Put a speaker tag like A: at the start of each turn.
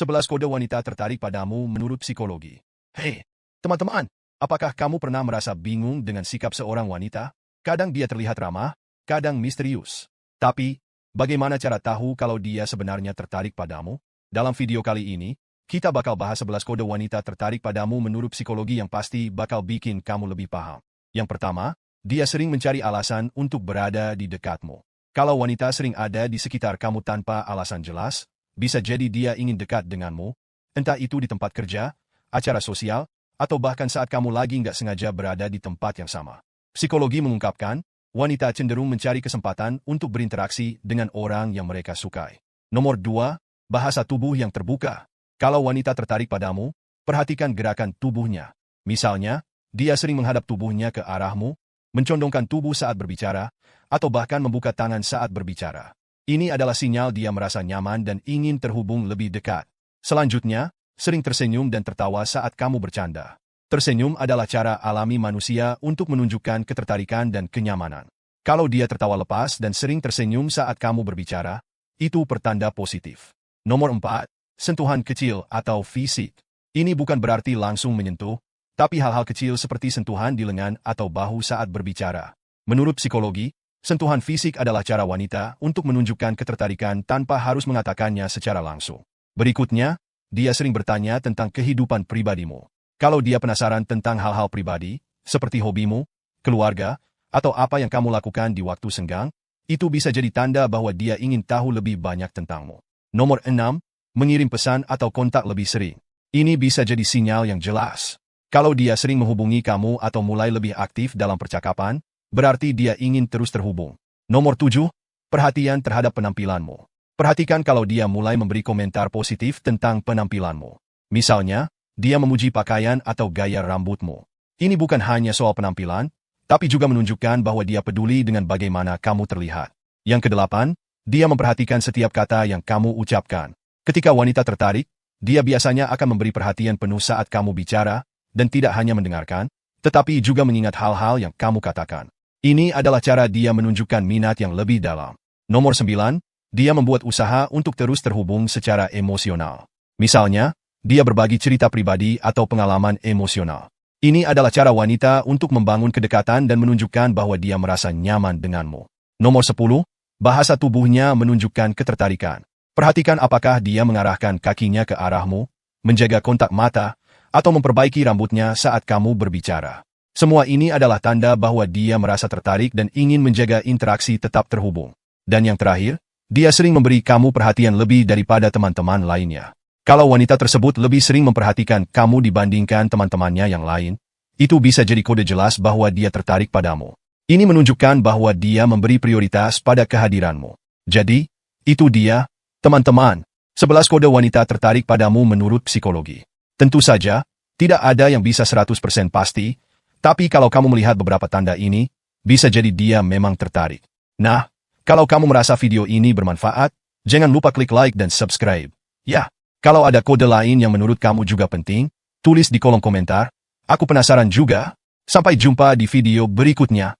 A: 11 kode wanita tertarik padamu menurut psikologi. Hei, teman-teman, apakah kamu pernah merasa bingung dengan sikap seorang wanita? Kadang dia terlihat ramah, kadang misterius. Tapi, bagaimana cara tahu kalau dia sebenarnya tertarik padamu? Dalam video kali ini, kita bakal bahas 11 kode wanita tertarik padamu menurut psikologi yang pasti bakal bikin kamu lebih paham. Yang pertama, dia sering mencari alasan untuk berada di dekatmu. Kalau wanita sering ada di sekitar kamu tanpa alasan jelas, bisa jadi dia ingin dekat denganmu, entah itu di tempat kerja, acara sosial, atau bahkan saat kamu lagi nggak sengaja berada di tempat yang sama. Psikologi mengungkapkan, wanita cenderung mencari kesempatan untuk berinteraksi dengan orang yang mereka sukai. Nomor 2, bahasa tubuh yang terbuka. Kalau wanita tertarik padamu, perhatikan gerakan tubuhnya. Misalnya, dia sering menghadap tubuhnya ke arahmu, mencondongkan tubuh saat berbicara, atau bahkan membuka tangan saat berbicara. Ini adalah sinyal dia merasa nyaman dan ingin terhubung lebih dekat. Selanjutnya, sering tersenyum dan tertawa saat kamu bercanda. Tersenyum adalah cara alami manusia untuk menunjukkan ketertarikan dan kenyamanan. Kalau dia tertawa lepas dan sering tersenyum saat kamu berbicara, itu pertanda positif. Nomor 4, sentuhan kecil atau fisik. Ini bukan berarti langsung menyentuh, tapi hal-hal kecil seperti sentuhan di lengan atau bahu saat berbicara. Menurut psikologi, sentuhan fisik adalah cara wanita untuk menunjukkan ketertarikan tanpa harus mengatakannya secara langsung. Berikutnya, dia sering bertanya tentang kehidupan pribadimu. Kalau dia penasaran tentang hal-hal pribadi, seperti hobimu, keluarga, atau apa yang kamu lakukan di waktu senggang, itu bisa jadi tanda bahwa dia ingin tahu lebih banyak tentangmu. Nomor 6, mengirim pesan atau kontak lebih sering. Ini bisa jadi sinyal yang jelas. Kalau dia sering menghubungi kamu atau mulai lebih aktif dalam percakapan, berarti dia ingin terus terhubung. Nomor 7, perhatian terhadap penampilanmu. Perhatikan kalau dia mulai memberi komentar positif tentang penampilanmu. Misalnya, dia memuji pakaian atau gaya rambutmu. Ini bukan hanya soal penampilan, tapi juga menunjukkan bahwa dia peduli dengan bagaimana kamu terlihat. Yang kedelapan, dia memperhatikan setiap kata yang kamu ucapkan. Ketika wanita tertarik, dia biasanya akan memberi perhatian penuh saat kamu bicara, dan tidak hanya mendengarkan, tetapi juga mengingat hal-hal yang kamu katakan. Ini adalah cara dia menunjukkan minat yang lebih dalam. Nomor 9, dia membuat usaha untuk terus terhubung secara emosional. Misalnya, dia berbagi cerita pribadi atau pengalaman emosional. Ini adalah cara wanita untuk membangun kedekatan dan menunjukkan bahwa dia merasa nyaman denganmu. Nomor 10, bahasa tubuhnya menunjukkan ketertarikan. Perhatikan apakah dia mengarahkan kakinya ke arahmu, menjaga kontak mata, atau memperbaiki rambutnya saat kamu berbicara. Semua ini adalah tanda bahwa dia merasa tertarik dan ingin menjaga interaksi tetap terhubung. Dan yang terakhir, dia sering memberi kamu perhatian lebih daripada teman-teman lainnya. Kalau wanita tersebut lebih sering memperhatikan kamu dibandingkan teman-temannya yang lain, itu bisa jadi kode jelas bahwa dia tertarik padamu. Ini menunjukkan bahwa dia memberi prioritas pada kehadiranmu. Jadi, itu dia, teman-teman, 11 kode wanita tertarik padamu menurut psikologi. Tentu saja, tidak ada yang bisa 100% pasti, tapi kalau kamu melihat beberapa tanda ini, bisa jadi dia memang tertarik. Nah, kalau kamu merasa video ini bermanfaat, jangan lupa klik like dan subscribe. Ya, kalau ada kode lain yang menurut kamu juga penting, tulis di kolom komentar. Aku penasaran juga. Sampai jumpa di video berikutnya.